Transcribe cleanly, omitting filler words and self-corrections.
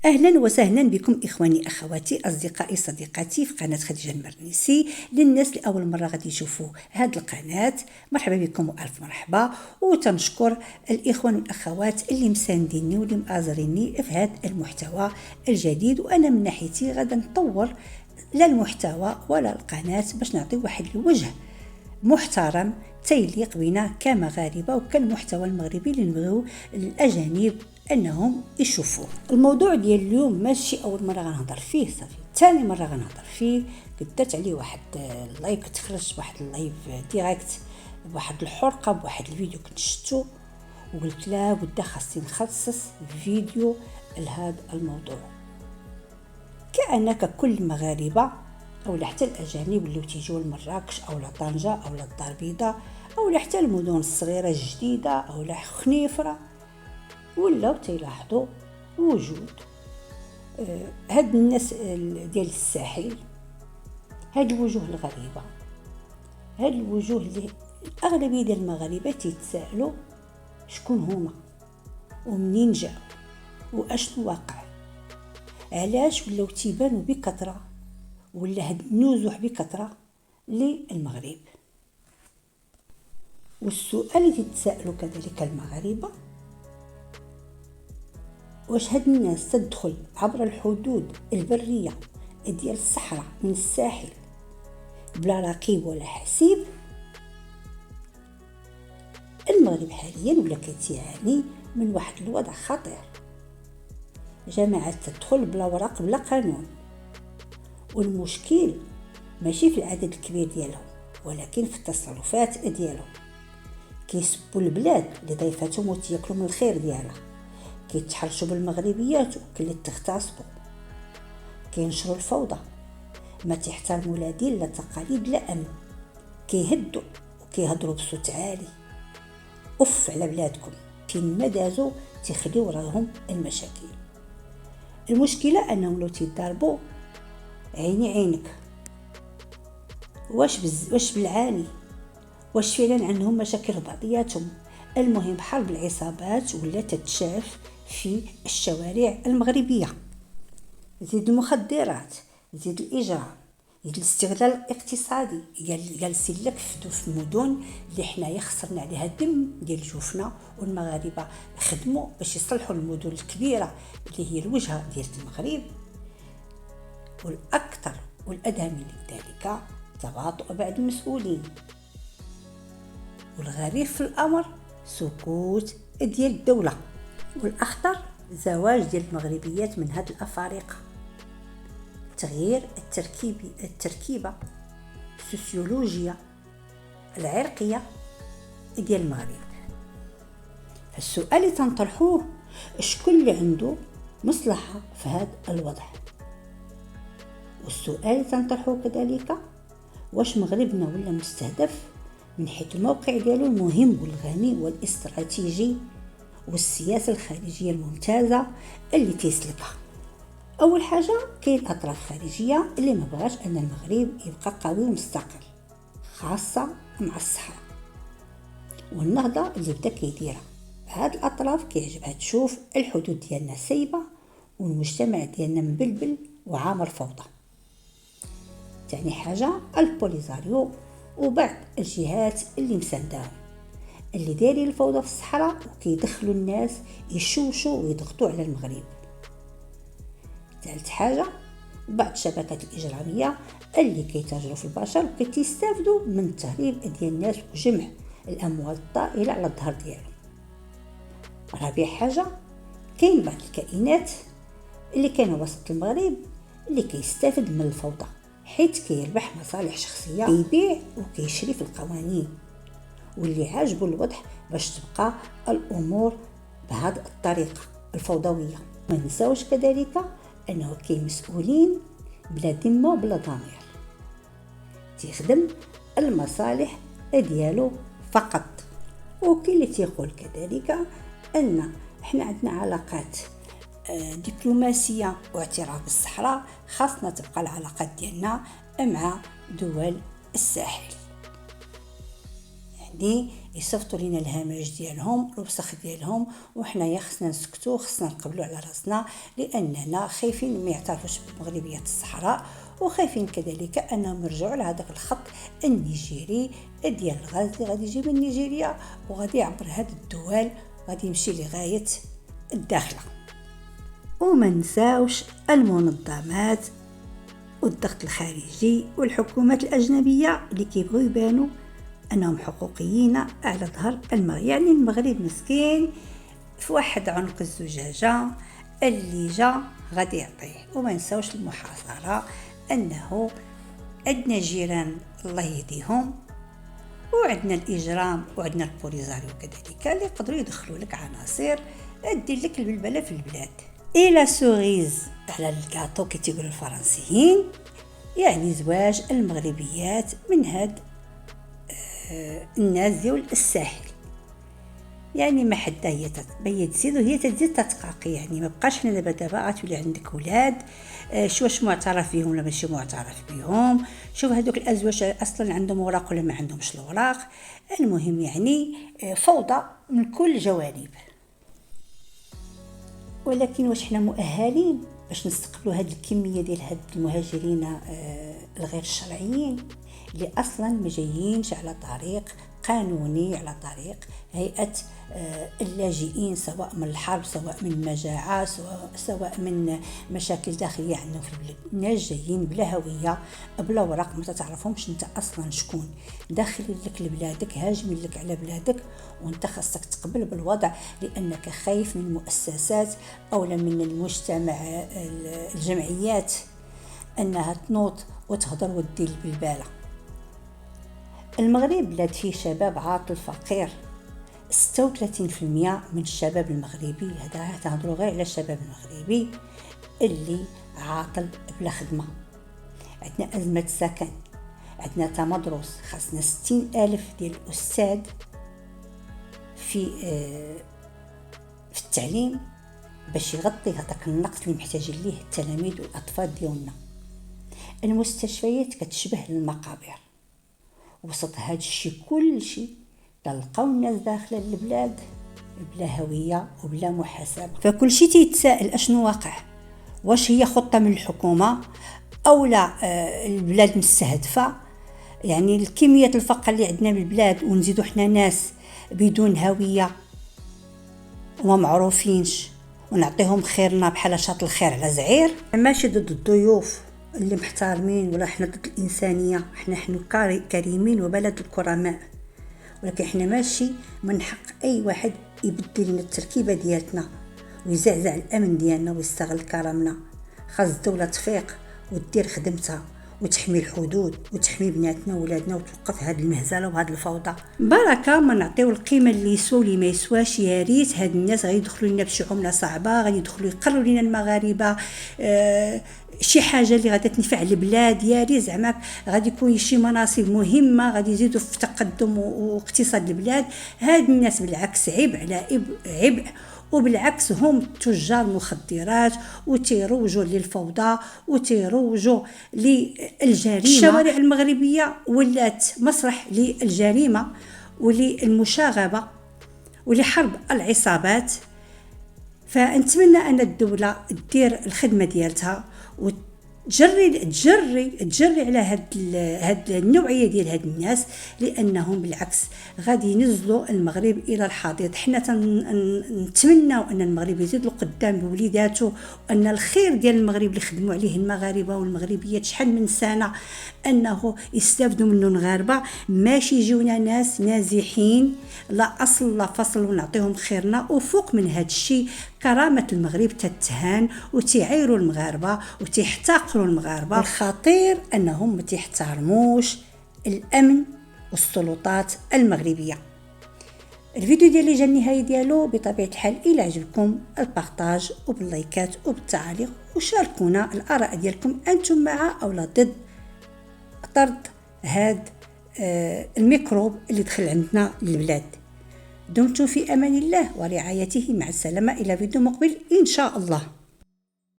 أهلا وسهلا بكم إخواني أخواتي أصدقائي صديقاتي في قناة خديجة المرنسي. للناس اللي أول مرة غادي يشوفوا هذه القناة، مرحبا بكم وألف مرحبا. وتنشكر الإخوان والأخوات اللي مسانديني واللي مآزريني في هذا المحتوى الجديد. وأنا من ناحيتي غادا نطور لا المحتوى ولا القناة باش نعطي واحد الوجه محترم تيليق بنا كمغاربة وكالمحتوى المغربي اللي نبغيو الأجانب انهم يشوفوه. الموضوع ديال اليوم ماشي اول مره غنهضر فيه، صافي ثاني مره غنهضر فيه. قدرت عليه واحد اللايف، كنت خرجت واحد اللايف ديريكت بواحد الحرقه بواحد الفيديو كنت شفتو وقلت لا بدا خاصني نخصص فيديو لهذا الموضوع. كأنك كل المغاربه او حتى الاجانب اللي تيجيو لمراكش او لطنجه او للدار البيضاء او حتى المدن الصغيره الجديده او خنيفره ولاو تيلاحظوا وجود هاد الناس ديال الساحل، هاد الوجوه الغريبه، هاد الوجوه اللي الاغلبيه ديال المغاربه تيتسائلوا شكون هما ومنين جاو واشنو واقع، علاش ولاو تيبانوا بكثره ولا هاد النزوح بكثره للمغرب. والسؤال اللي تتسائلوا كذلك المغاربه، واش هاد الناس تدخل عبر الحدود البرية ديال الصحراء من الساحل بلا رقيب ولا حسيب؟ المغرب حاليا ولا كتعاني من واحد الوضع خطير، جماعات تدخل بلا ورق بلا قانون، والمشكل ماشي في العدد الكبير ديالهم ولكن في التصرفات ديالهم. كيسبوا البلاد اللي ضيفتهم وتياكلوا من الخير ديالها، كيتحرشوا بالمغربيات وكلي تغتصبوا، كينشروا الفوضى، ما تحترموا لا دين لا تقاليد لا امن، كيهدوا وكيهضروا بصوت عالي. اف على بلادكم، فين ما دازوا تيخليو راهم المشاكل. المشكله انهم لو تيضربوا عيني عينك، واش بالعاني، واش فعلا عندهم مشاكل بعضياتهم. المهم حرب العصابات ولا تتشاف في الشوارع المغربية، زيد المخدرات، زيد الإجرام، زيد الاستغلال الاقتصادي. جالسين لك في المدن اللي حنايا خسرنا عليها الدم ديال جوفنا، والمغاربة خدموا باش يصلحوا المدن الكبيرة اللي هي الوجهة ديال المغرب. والأكثر والأدهى من ذلك تباطؤ بعض المسؤولين، والغريب في الأمر سكوت ديال الدولة. والأخطر زواج ديال المغربيات من هاد الأفارقة، تغيير التركيبة السوسيولوجية العرقية ديال المغرب. فالسؤال اللي تنطرحوه، شكون اللي عنده مصلحة في هذا الوضع؟ والسؤال اللي تنطرحوه كذلك، واش مغربنا ولا مستهدف من حيث الموقع ديالو المهم والغني والاستراتيجي والسياسة الخارجية الممتازة اللي تيسلكها؟ أول حاجة كاين الأطراف الخارجية اللي ما بغاش أن المغرب يبقى قوي ومستقل، خاصة مع الصحراء والنهضة اللي بدا كيديرها. هاد الأطراف كيعجبها تشوف الحدود ديالنا سايبة والمجتمع ديالنا مبلبل وعامر فوضى. تاني حاجة البوليزاريو وبعض الجهات اللي مسانداهم اللي دايرين الفوضى في الصحراء وكيدخلوا الناس يشوشوا ويضغطوا على المغرب. ثالث حاجة بعض الشبكات الإجرامية اللي كيتاجروا في البشر وكيستافدوا من التهريب ديال الناس وجمع الأموال الطائلة على الظهر ديالهم. رابع حاجة كاين بعض الكائنات اللي كانوا وسط المغرب اللي كيستافد من الفوضى، حيث كيربح مصالح شخصية، كيبيع وكيشري في القوانين، واللي عاجبه الوضع باش تبقى الأمور بهذه الطريقة الفوضوية. ما نساوش كذلك أنه كاين مسؤولين بلا ذمة وبلا ضمير تيخدم المصالح ديالو فقط. وكاين اللي تيقول كذلك أن احنا عندنا علاقات دبلوماسية واعتراف بالصحراء، خاصنا تبقى العلاقات ديالنا مع دول الساحل. يعني يصيفطوا لنا الهمج ديالهم الوسخ ديالهم، وحنايا خصنا نسكتوا، خصنا نقبلوا على راسنا، لاننا خايفين ما يعترفوش بمغربيه الصحراء، وخايفين كذلك انهم يرجعوا لهذاك الخط النيجيري ديال الغاز اللي غادي يجي من نيجيريا وغادي يعبر هذه الدول، غادي يمشي لغايه الداخله. وما نساوش المنظمات والضغط الخارجي والحكومات الأجنبية اللي كيبغوا يبانوا أنهم حقوقيين على ظهر المغرب. يعني المغرب مسكين في واحد عنق الزجاجة اللي جا غادي يعطيه. وما نساوش المحاصرة، أنه عندنا جيران الله يهديهم، وعندنا الإجرام، وعندنا البوليزاريو كذلك اللي يقدروا يدخلوا لك عناصر دير لك البلبلة في البلاد. إلى سوريز على الكاطو كي تيقولوا الفرنسيين، يعني زواج المغربيات من هاد الناس ديال الساحل. يعني ما حدا هي تزيد وهي تزيد تتقاقي، يعني ما بقاش حنا دابا غتولي عندك ولاد شو واش معترف بهم ولا ماشي معترف بهم، شوف هذوك الازواج اصلا عندهم اوراق ولا ما عندهمش الاوراق. المهم يعني فوضى من كل جوانب. ولكن واش حنا مؤهلين باش نستقبلوا هذه الكميه ديال هاد المهاجرين الغير الشرعيين اللي اصلا ما جايينش على طريق قانوني، على طريق هيئه اللاجئين، سواء من الحرب، سواء من المجاعه، سواء من مشاكل داخليه عندهم في البلاد. الناس جايين بلا هويه، بلا اوراق، ما تعرفهمش انت اصلا شكون، داخلين لك لبلادك، هاجمين لك على بلادك، وانت خاصك تقبل بالوضع لانك خايف من المؤسسات او من المجتمع، الجمعيات، انها تنوض وتهضر ودير بالباله. المغرب بلاد فيه شباب عاطل فقير، 36% من الشباب المغربي، هذا تهضروا غير على الشباب المغربي اللي عاطل بلا خدمه. عندنا ازمه سكن، عندنا تمدرس، خاصنا 60,000 ديال الاستاذ في التعليم باش يغطي هذاك النقص اللي محتاجين ليه التلاميذ والاطفال ديالنا. المستشفيات كتشبه المقابر. وسط هذا الشيء كل شيء تلقاو الناس داخله البلاد بلا هويه وبلا محاسبه. فكل شيء تيتساءل اشنو واقع، واش هي خطه من الحكومه او لا البلاد مستهدفه؟ يعني الكميه الفقر اللي عندنا بالبلاد ونزيدو حنا ناس بدون هويه وما معروفينش ونعطيهم خيرنا بحال شاط الخير على زعير. ماشي ضد الضيوف اللي محترمين ولا حنا ضد الانسانيه، حنا كريمين وبلد الكرماء، ولكن حنا ماشي من حق اي واحد يبدل لنا التركيبه ديالتنا ويزعزع الامن ديالنا ويستغل كرمنا. خاص الدوله تفيق ودير خدمتها وتحمي الحدود وتحمي بناتنا وولادنا وتوقف هذه المهزله وهذه الفوضى. بركه ما نعطيو القيمه اللي يسوى واللي ما يسواش. يا ريت هاد الناس غادي يدخلوا لنا بشي عمله صعبه، غادي يدخلوا يقروا لنا المغاربه شي حاجه اللي غادي تنفع البلاد. يا ريت زعما غادي يكون شي مناصب مهمه غادي يزيدوا في تقدم واقتصاد البلاد. هاد الناس بالعكس عبء على عبء، وبالعكس هم تجار مخدرات وتيروجوا للفوضى وتيروجوا للجريمه. الشوارع المغربيه ولات مسرح للجريمه وللمشاغبه ولحرب العصابات. فنتمنى ان الدوله تدير الخدمه ديالتها تجري على هاد النوعيه ديال هاد الناس، لانهم بالعكس غادي ينزلوا المغرب الى الحضيض. حنا نتمناو ان المغرب يزيد لقدام بوليداته، وان الخير ديال المغرب اللي خدموا عليه المغاربه والمغربيات شحال من سنه انه يستافدوا منه المغاربه، ماشي يجيونا ناس نازحين لا اصل لا فصل ونعطيهم خيرنا. وفوق من هذا الشيء كرامه المغرب تتهان وتعيروا المغاربه وتحتقروا المغاربه. الخطير انهم ما تحترموش الامن والسلطات المغربيه. الفيديو ديالي جا النهايه ديالو. بطبيعه الحال الى عجبكم البارطاج وباللايكات وبالتعاليق، وشاركونا الاراء ديالكم انتم مع او لا ضد طرد هذا الميكروب اللي دخل عندنا للبلاد. دمتم في امان الله ورعايته. مع السلامه الى فيديو مقبل ان شاء الله.